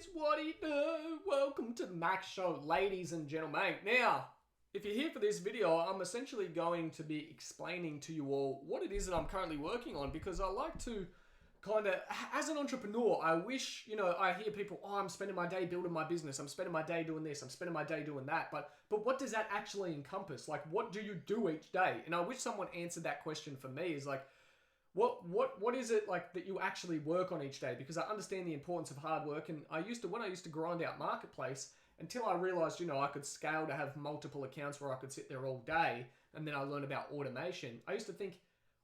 is what he do. Welcome to the Max Show, ladies and gentlemen. Now, if you're here for this video, I'm essentially going to be explaining to you all what it is that I'm currently working on, because I like to kind of, as an entrepreneur, I wish, I hear people, I'm spending my day building my business, I'm spending my day doing this, I'm spending my day doing that, but what does that actually encompass? Like, what do you do each day? And I wish someone answered that question for me, is like, what is it like that you actually work on each day? Because I understand the importance of hard work, and when I used to grind out Marketplace, until I realized, I could scale to have multiple accounts where I could sit there all day, and then I learned about automation. I used to think,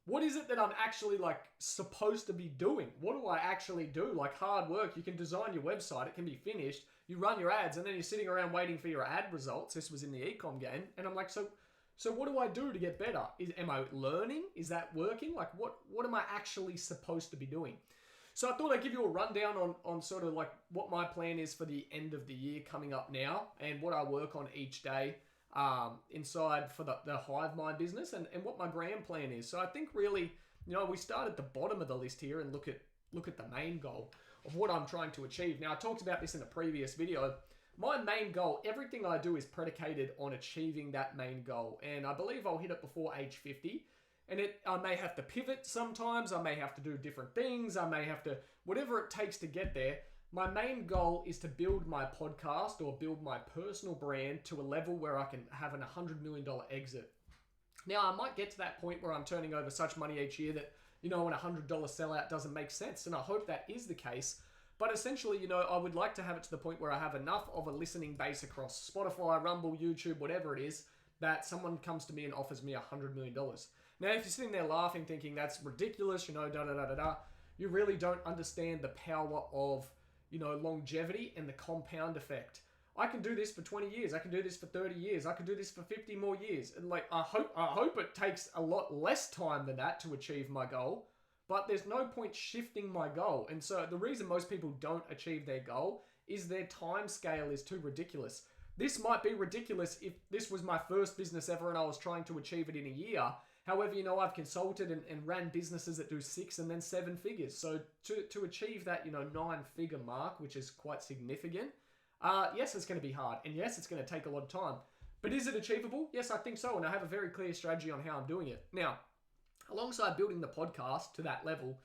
what is it that I'm actually like supposed to be doing? What do I actually do? Like, hard work, you can design your website, it can be finished, you run your ads, and then you're sitting around waiting for your ad results. This was in the ecom game, and I'm like, so what do I do to get better? Am I learning? Is that working? Like, what am I actually supposed to be doing? So I thought I'd give you a rundown on sort of like what my plan is for the end of the year coming up now, and what I work on each day inside for the Hive Mind business, and what my grand plan is. So I think really, we start at the bottom of the list here and look at the main goal of what I'm trying to achieve. Now, I talked about this in a previous video. My main goal, everything I do is predicated on achieving that main goal. And I believe I'll hit it before age 50. And I may have to pivot sometimes. I may have to do different things. I may have to, whatever it takes to get there. My main goal is to build my podcast or build my personal brand to a level where I can have an $100 million exit. Now, I might get to that point where I'm turning over such money each year that, an $100 sellout doesn't make sense. And I hope that is the case. But essentially, I would like to have it to the point where I have enough of a listening base across Spotify, Rumble, YouTube, whatever it is, that someone comes to me and offers me $100 million. Now, if you're sitting there laughing, thinking that's ridiculous, you really don't understand the power of, longevity and the compound effect. I can do this for 20 years. I can do this for 30 years. I can do this for 50 more years. And I hope it takes a lot less time than that to achieve my goal. But there's no point shifting my goal. And so the reason most people don't achieve their goal is their time scale is too ridiculous. This might be ridiculous if this was my first business ever and I was trying to achieve it in a year. However, I've consulted and ran businesses that do 6 and then 7 figures. So to achieve that, 9-figure mark, which is quite significant, yes, it's going to be hard. And yes, it's going to take a lot of time. But is it achievable? Yes, I think so. And I have a very clear strategy on how I'm doing it. Now, alongside building the podcast to that level,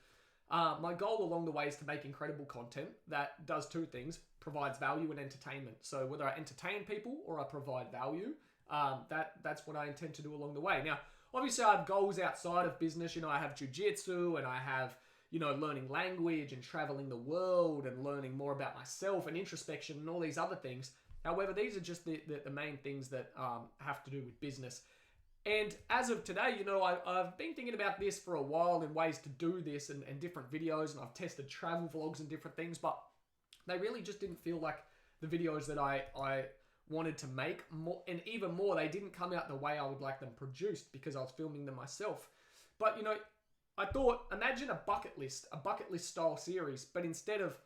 my goal along the way is to make incredible content that does 2 things: provides value and entertainment. So whether I entertain people or I provide value, that's what I intend to do along the way. Now, obviously, I have goals outside of business. I have jiu-jitsu, and I have, learning language and traveling the world and learning more about myself and introspection and all these other things. However, these are just the main things that have to do with business. And as of today, I've been thinking about this for a while and ways to do this and different videos, and I've tested travel vlogs and different things, but they really just didn't feel like the videos that I wanted to make. More, and even more, they didn't come out the way I would like them produced because I was filming them myself. But, I thought, imagine a bucket list style series, but instead of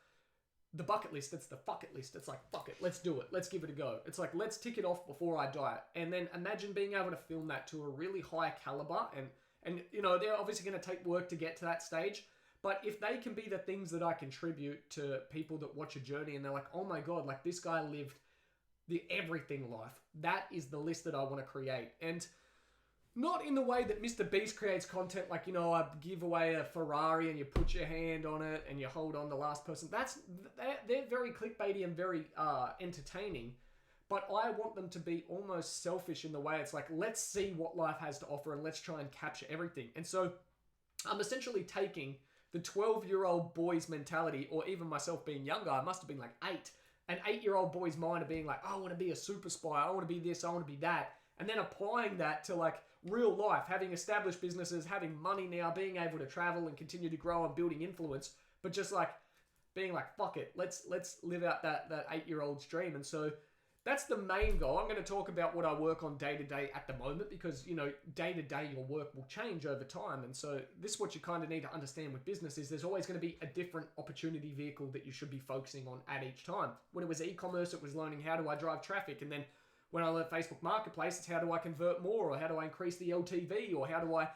the bucket list, it's the fuck it list. It's like, fuck it, let's do it. Let's give it a go. It's like, let's tick it off before I die. And then imagine being able to film that to a really high caliber. And they're obviously going to take work to get to that stage. But if they can be the things that I contribute to people that watch a journey and they're like, oh my God, like this guy lived the everything life. That is the list that I want to create. And not in the way that Mr. Beast creates content, like, I give away a Ferrari and you put your hand on it and you hold on the last person. They're very clickbaity and very entertaining, but I want them to be almost selfish in the way it's like, let's see what life has to offer and let's try and capture everything. And so I'm essentially taking the 12-year-old boy's mentality, or even myself being younger, I must have been like 8, an 8-year-old boy's mind of being like, I want to be a super spy, I want to be this, I want to be that. And then applying that to like real life, having established businesses, having money now, being able to travel and continue to grow and building influence, but just like being like, fuck it, let's live out that 8-year-old's dream. And so that's the main goal. I'm going to talk about what I work on day to day at the moment because, day to day your work will change over time. And so this is what you kind of need to understand with business is there's always going to be a different opportunity vehicle that you should be focusing on at each time. When it was e-commerce, it was learning how do I drive traffic, and then when I learned Facebook Marketplace, it's how do I convert more, or how do I increase the LTV, or how do I,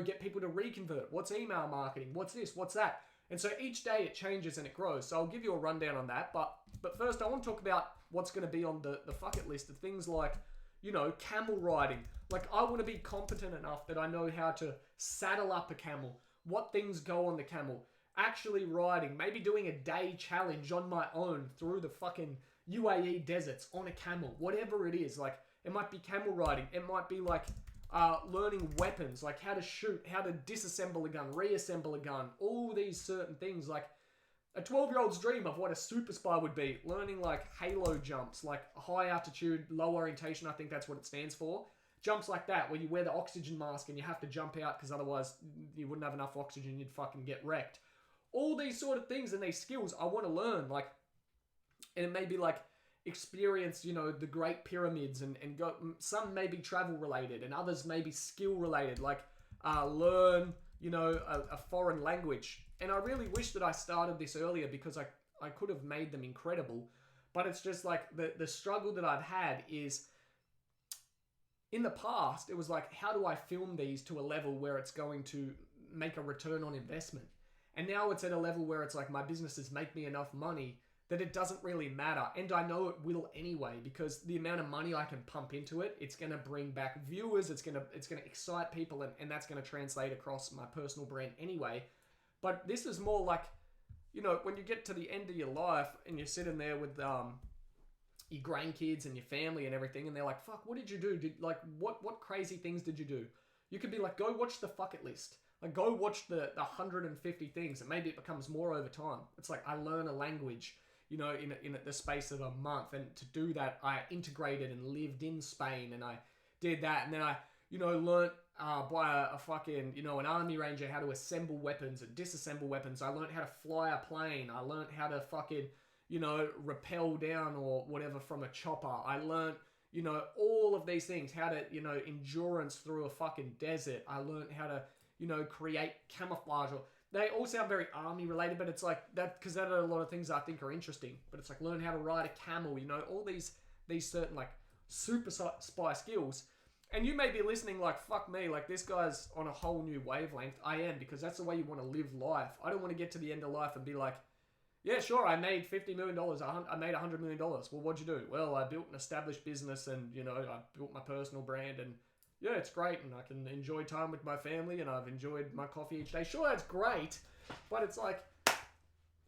get people to reconvert? What's email marketing? What's this? What's that? And so each day it changes and it grows. So I'll give you a rundown on that. But But first, I want to talk about what's going to be on the bucket list of things like, you know, camel riding. Like, I want to be competent enough that I know how to saddle up a camel, what things go on the camel, actually riding, maybe doing a day challenge on my own through the fucking UAE deserts on a camel, whatever it is. Like, it might be camel riding. It might be like learning weapons, like how to shoot, how to disassemble a gun, reassemble a gun, all these certain things. Like a 12-year-old's dream of what a super spy would be, learning like halo jumps, like high altitude, low orientation, I think that's what it stands for. Jumps like that, where you wear the oxygen mask and you have to jump out because otherwise you wouldn't have enough oxygen, you'd fucking get wrecked. All these sort of things and these skills I want to learn, like, and it may be like experience, you know, the Great Pyramids and go, some may be travel related and others may be skill related, like learn, you know, a foreign language. And I really wish that I started this earlier because I could have made them incredible. But it's just like the struggle that I've had is in the past, it was like, how do I film these to a level where it's going to make a return on investment? And now it's at a level where it's like my businesses make me enough money that it doesn't really matter. And I know it will anyway, because the amount of money I can pump into it, it's going to bring back viewers, it's going to excite people, and that's going to translate across my personal brand anyway. But this is more like, you know, when you get to the end of your life and you're sitting there with your grandkids and your family and everything, and they're like, fuck, what did you do? What crazy things did you do? You could be like, go watch the bucket list. Like, go watch the 150 things, and maybe it becomes more over time. It's like, I learn a language, you know, in the space of a month. And to do that, I integrated and lived in Spain, and I did that. And then I, you know, learned by a fucking, you know, an army ranger how to assemble weapons and disassemble weapons. I learned how to fly a plane. I learned how to fucking, you know, rappel down or whatever from a chopper. I learned, you know, all of these things, how to, you know, endurance through a fucking desert. I learned how to, you know, create camouflage. They all sound very army related, but it's like that, because that are a lot of things I think are interesting. But it's like, learn how to ride a camel, you know, all these certain like super spy skills. And you may be listening like, fuck me, like this guy's on a whole new wavelength. I am, because that's the way you want to live life. I don't want to get to the end of life and be like, yeah, sure, I made $50 million. I made $100 million. Well, what'd you do? Well, I built an established business, and, you know, I built my personal brand, and yeah, it's great, and I can enjoy time with my family, and I've enjoyed my coffee each day. Sure, that's great, but it's like,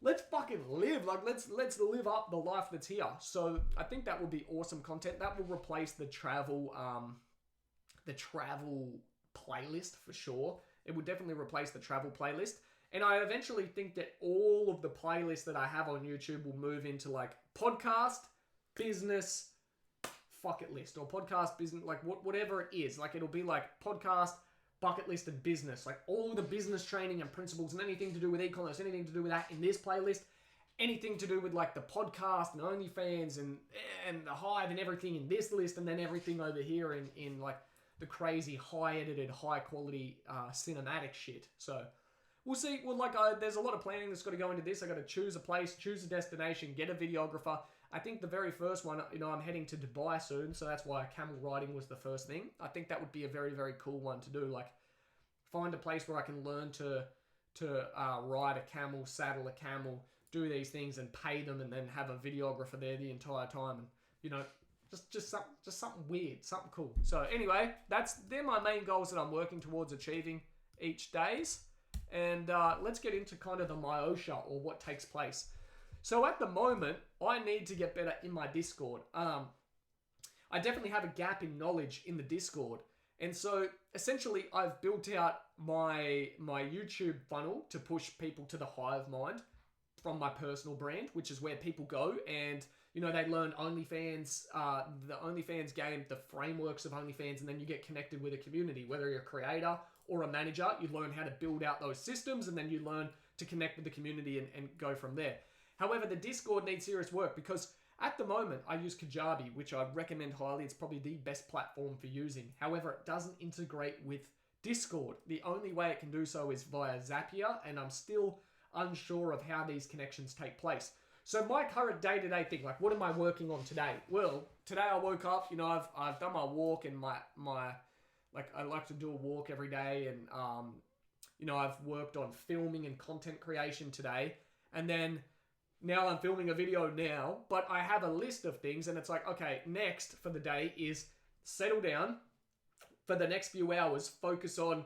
let's fucking live. Like, let's live up the life that's here. So I think that will be awesome content. That will replace the travel playlist for sure. It would definitely replace the travel playlist. And I eventually think that all of the playlists that I have on YouTube will move into like podcast, business, bucket list, or podcast, business, like whatever it is. Like, it'll be like podcast, bucket list, and business. Like all the business training and principles and anything to do with e-commerce, anything to do with that in this playlist. Anything to do with like the podcast and OnlyFans and the Hive and everything in this list, and then everything over here in like the crazy high edited, high quality cinematic shit. So we'll see. Well, like there's a lot of planning that's got to go into this. I got to choose a place, choose a destination, get a videographer. I think the very first one, you know, I'm heading to Dubai soon, so that's why camel riding was the first thing. I think that would be a very, very cool one to do. Like, find a place where I can learn to ride a camel, saddle a camel, do these things, and pay them, and then have a videographer there the entire time, and, you know, just something weird, something cool. So anyway, they're my main goals that I'm working towards achieving each days. And let's get into kind of the minutia, or what takes place. So at the moment, I need to get better in my Discord. I definitely have a gap in knowledge in the Discord. And so essentially I've built out my YouTube funnel to push people to the Hive Mind from my personal brand, which is where people go and, you know, they learn OnlyFans, the OnlyFans game, the frameworks of OnlyFans, and then you get connected with a community. Whether you're a creator or a manager, you learn how to build out those systems, and then you learn to connect with the community and go from there. However, the Discord needs serious work, because at the moment I use Kajabi, which I recommend highly. It's probably the best platform for using. However, it doesn't integrate with Discord. The only way it can do so is via Zapier, and I'm still unsure of how these connections take place. So my current day-to-day thing, like, what am I working on today? Well, today I woke up, you know, I've done my walk, and my like, I like to do a walk every day, and you know, I've worked on filming and content creation today. And then now I'm filming a video now, but I have a list of things and it's like, okay, next for the day is settle down for the next few hours, focus on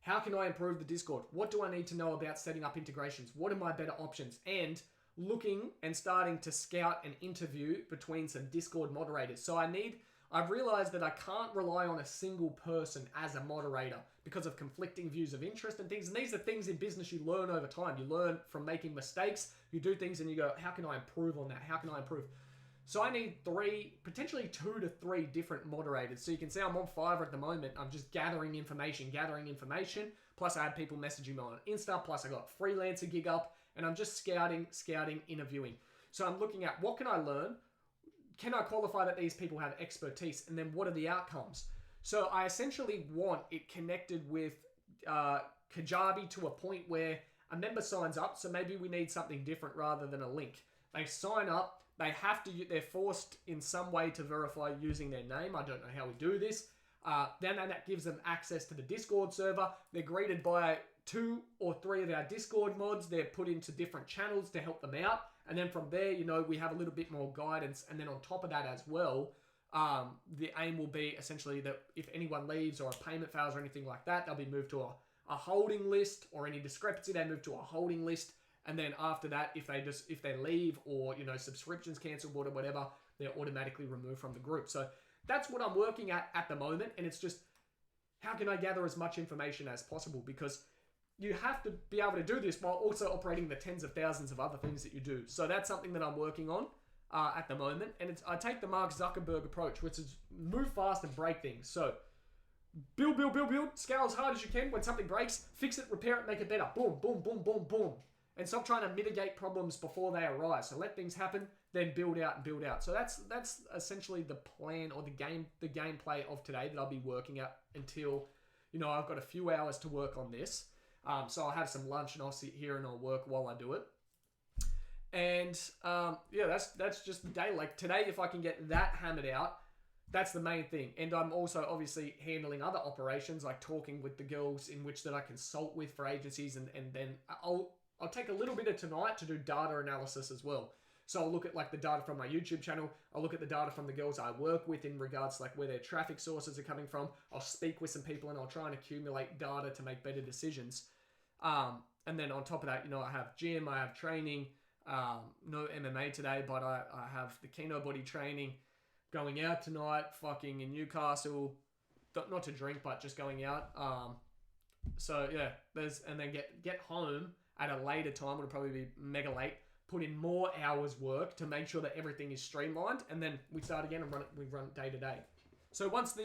how can I improve the Discord? What do I need to know about setting up integrations? What are my better options? And looking and starting to scout and interview between some Discord moderators. So I've realized that I can't rely on a single person as a moderator because of conflicting views of interest and things. And these are things in business you learn over time. You learn from making mistakes. You do things and you go, how can I improve on that? How can I improve? So I need potentially 2 to 3 different moderators. So you can see I'm on Fiverr at the moment. I'm just gathering information. Plus I have people messaging me on Insta. Plus I got a freelancer gig up and I'm just scouting, interviewing. So I'm looking at what can I learn? Can I qualify that these people have expertise? And then what are the outcomes? So I essentially want it connected with Kajabi to a point where a member signs up. So maybe we need something different rather than a link. They sign up. They're forced in some way to verify using their name. I don't know how we do this. Then that gives them access to the Discord server. They're greeted by 2 or 3 of our Discord mods. They're put into different channels to help them out. And then from there, we have a little bit more guidance. And then on top of that as well, the aim will be essentially that if anyone leaves or a payment fails or anything like that, they'll be moved to a holding list, or any discrepancy, they move to a holding list. And then after that, if they leave or, subscriptions cancelled or whatever, they're automatically removed from the group. So that's what I'm working at the moment. And it's just, how can I gather as much information as possible? Because you have to be able to do this while also operating the tens of thousands of other things that you do. So that's something that I'm working on at the moment. And I take the Mark Zuckerberg approach, which is move fast and break things. So build, scale as hard as you can. When something breaks, fix it, repair it, make it better. Boom, boom, boom, boom, boom. And stop trying to mitigate problems before they arise. So let things happen, then build out. So that's essentially the plan or the gameplay of today that I'll be working at until, I've got a few hours to work on this. So I'll have some lunch and I'll sit here and I'll work while I do it. And that's just the day. Like today, if I can get that hammered out, that's the main thing. And I'm also obviously handling other operations, like talking with the girls in which that I consult with for agencies. And then I'll take a little bit of tonight to do data analysis as well. So I'll look at like the data from my YouTube channel. I'll look at the data from the girls I work with in regards to like where their traffic sources are coming from. I'll speak with some people and I'll try and accumulate data to make better decisions. And then on top of that, I have gym, I have training, no MMA today, but I have the Kino body training, going out tonight, fucking in Newcastle, not to drink, but just going out. So yeah, and then get home at a later time, it'll probably be mega late, put in more hours work to make sure that everything is streamlined, and then we start again and we run day to day. So once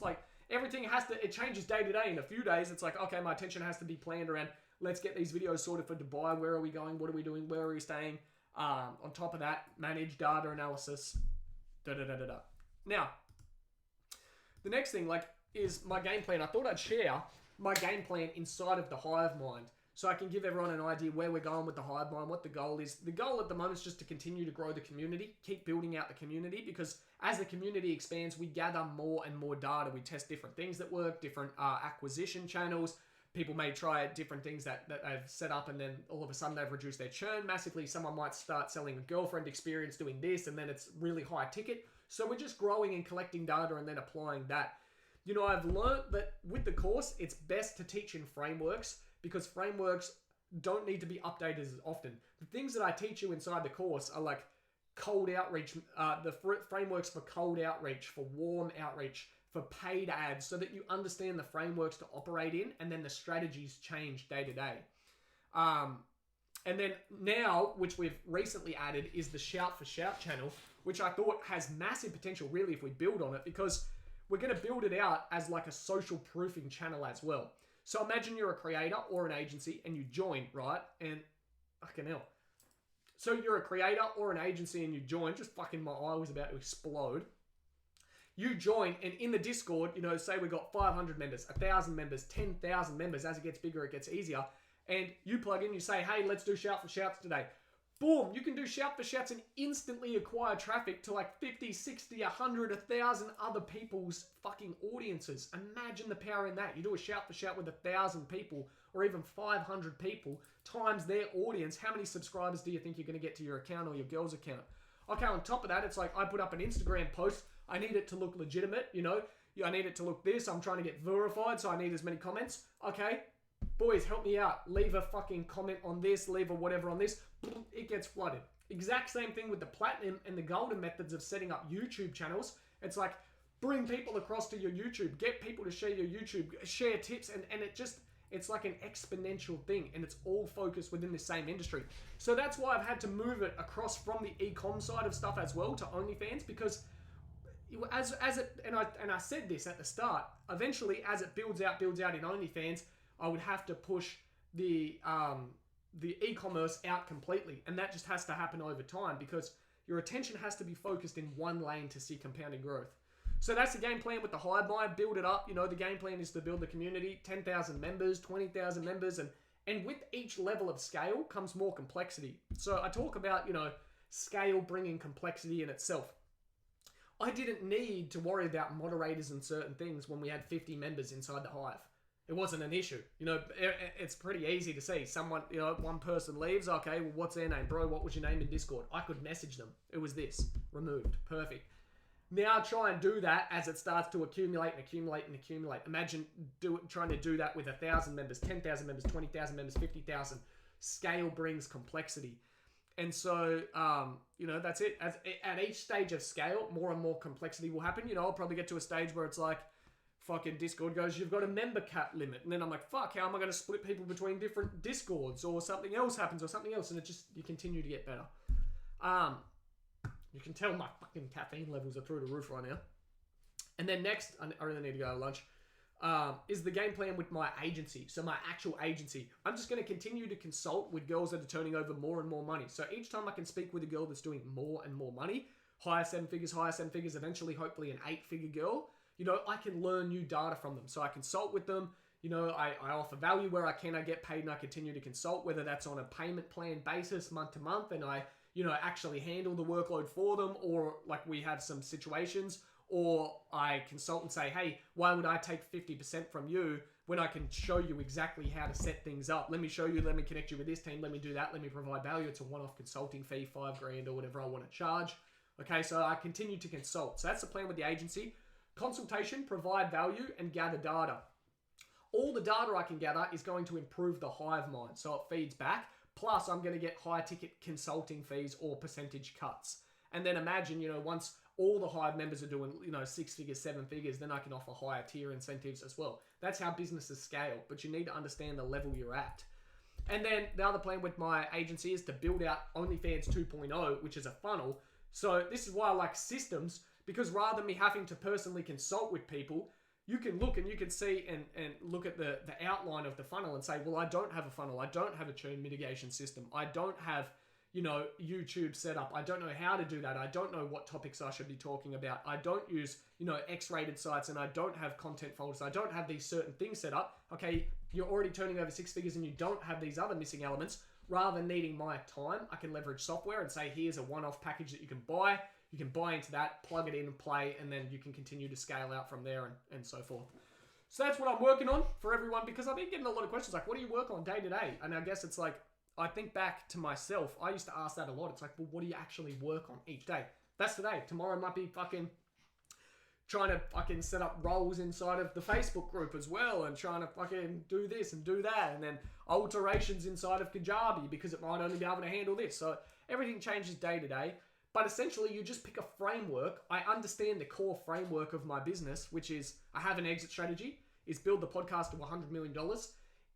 like everything it changes day to day. In a few days, it's like, okay, my attention has to be planned around, let's get these videos sorted for Dubai. Where are we going? What are we doing? Where are we staying? On top of that, manage data analysis, Now, the next thing is my game plan. I thought I'd share my game plan inside of the Hive Mind, so I can give everyone an idea where we're going with the Hive Mind, what the goal is. The goal at the moment is just to continue to grow the community, keep building out the community, because as the community expands, we gather more and more data. We test different things that work, different acquisition channels. People may try different things that they've set up, and then all of a sudden they've reduced their churn massively. Someone might start selling a girlfriend experience doing this, and then it's really high ticket. So we're just growing and collecting data and then applying that. I've learned that with the course, it's best to teach in frameworks, because frameworks don't need to be updated as often. The things that I teach you inside the course are like cold outreach, the frameworks for cold outreach, for warm outreach, for paid ads, so that you understand the frameworks to operate in, and then the strategies change day to day. And then now, which we've recently added, is the Shout for Shout channel, which I thought has massive potential really if we build on it, because we're going to build it out as like a social proofing channel as well. So imagine you're a creator or an agency and you join, right? And fucking hell. So you're a creator or an agency and you join, just fucking my eye was about to explode. You join, and in the Discord, say we got 500 members, 1,000 members, 10,000 members. As it gets bigger, it gets easier. And you plug in, you say, hey, let's do Shout for Shouts today. Boom, you can do shout for shouts and instantly acquire traffic to like 50, 60, 100, 1,000 other people's fucking audiences. Imagine the power in that. You do a shout for shout with 1,000 people or even 500 people times their audience. How many subscribers do you think you're going to get to your account or your girl's account? Okay, on top of that, it's like I put up an Instagram post. I need it to look legitimate, you know. I need it to look this. I'm trying to get verified, so I need as many comments. Okay, boys, help me out. Leave a fucking comment on this. Leave a whatever on this. It gets flooded. Exact same thing with the platinum and the golden methods of setting up YouTube channels. It's like bring people across to your YouTube. Get people to share your YouTube. Share tips. And it's like an exponential thing. And it's all focused within the same industry. So that's why I've had to move it across from the e-com side of stuff as well to OnlyFans, because I said this at the start, eventually as it builds out in OnlyFans, I would have to push the e-commerce out completely, and that just has to happen over time because your attention has to be focused in one lane to see compounding growth. So that's the game plan with the Hive Mind. Build it up. You know, the game plan is to build the community, 10,000 members, 20,000 members, and with each level of scale comes more complexity. So I talk about, you know, scale bringing complexity in itself. I didn't need to worry about moderators and certain things when we had 50 members inside the Hive. It wasn't an issue. You know, it's pretty easy to see. Someone, you know, one person leaves. Okay, well, what's their name? Bro, what was your name in Discord? I could message them. It was this. Removed. Perfect. Now try and do that as it starts to accumulate and accumulate and accumulate. Imagine trying to do that with 1,000 members, 10,000 members, 20,000 members, 50,000. Scale brings complexity. And so, you know, that's it. At each stage of scale, more and more complexity will happen. You know, I'll probably get to a stage where it's like, fucking Discord goes, you've got a member cap limit. And then I'm like, fuck, how am I going to split people between different Discords? Or something else happens or something else. And it just, you continue to get better. You can tell my fucking caffeine levels are through the roof right now. And then next, I really need to go to lunch, is the game plan with my agency. So my actual agency. I'm just going to continue to consult with girls that are turning over more and more money. So each time I can speak with a girl that's doing more and more money, higher seven figures, eventually hopefully an 8-figure girl, you know, I can learn new data from them. So I consult with them. You know, I offer value where I can. I get paid and I continue to consult, whether that's on a payment plan basis month to month, and I, you know, actually handle the workload for them, or like we have some situations, or I consult and say, hey, why would I take 50% from you when I can show you exactly how to set things up? Let me show you, let me connect you with this team, let me do that, let me provide value. It's a one-off consulting fee, $5,000 or whatever I want to charge. Okay, so I continue to consult. So that's the plan with the agency. Consultation, provide value, and gather data. All the data I can gather is going to improve the Hive Mind, so it feeds back. Plus, I'm going to get high-ticket consulting fees or percentage cuts. And then imagine, you know, once all the Hive members are doing, you know, 6 figures, 7 figures, then I can offer higher tier incentives as well. That's how businesses scale, but you need to understand the level you're at. And then the other plan with my agency is to build out OnlyFans 2.0, which is a funnel. So this is why I like systems, because rather than me having to personally consult with people, you can look and you can see and look at the outline of the funnel and say, well, I don't have a funnel. I don't have a churn mitigation system. I don't have, you know, YouTube set up. I don't know how to do that. I don't know what topics I should be talking about. I don't use, you know, X-rated sites, and I don't have content folders. I don't have these certain things set up. Okay, you're already turning over 6 figures and you don't have these other missing elements. Rather than needing my time, I can leverage software and say, here's a one-off package that you can buy. You can buy into that, plug it in and play, and then you can continue to scale out from there and so forth. So that's what I'm working on for everyone, because I've been getting a lot of questions like, what do you work on day to day? And I guess it's like, I think back to myself, I used to ask that a lot. It's like, well, what do you actually work on each day? That's today. Tomorrow might be fucking trying to fucking set up roles inside of the Facebook group as well, and trying to fucking do this and do that, and then alterations inside of Kajabi because it might only be able to handle this. So everything changes day to day. But essentially, you just pick a framework. I understand the core framework of my business, which is I have an exit strategy, is build the podcast to $100 million.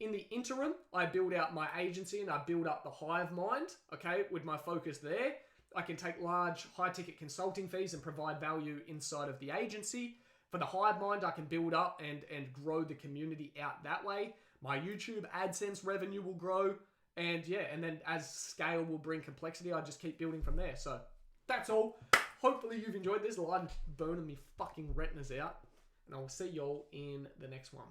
In the interim, I build out my agency and I build up the Hive Mind, okay, with my focus there. I can take large, high-ticket consulting fees and provide value inside of the agency. For the Hive Mind, I can build up and grow the community out that way. My YouTube AdSense revenue will grow. And yeah, and then as scale will bring complexity, I just keep building from there. So that's all. Hopefully you've enjoyed this. The light burning me fucking retinas out. And I will see y'all in the next one.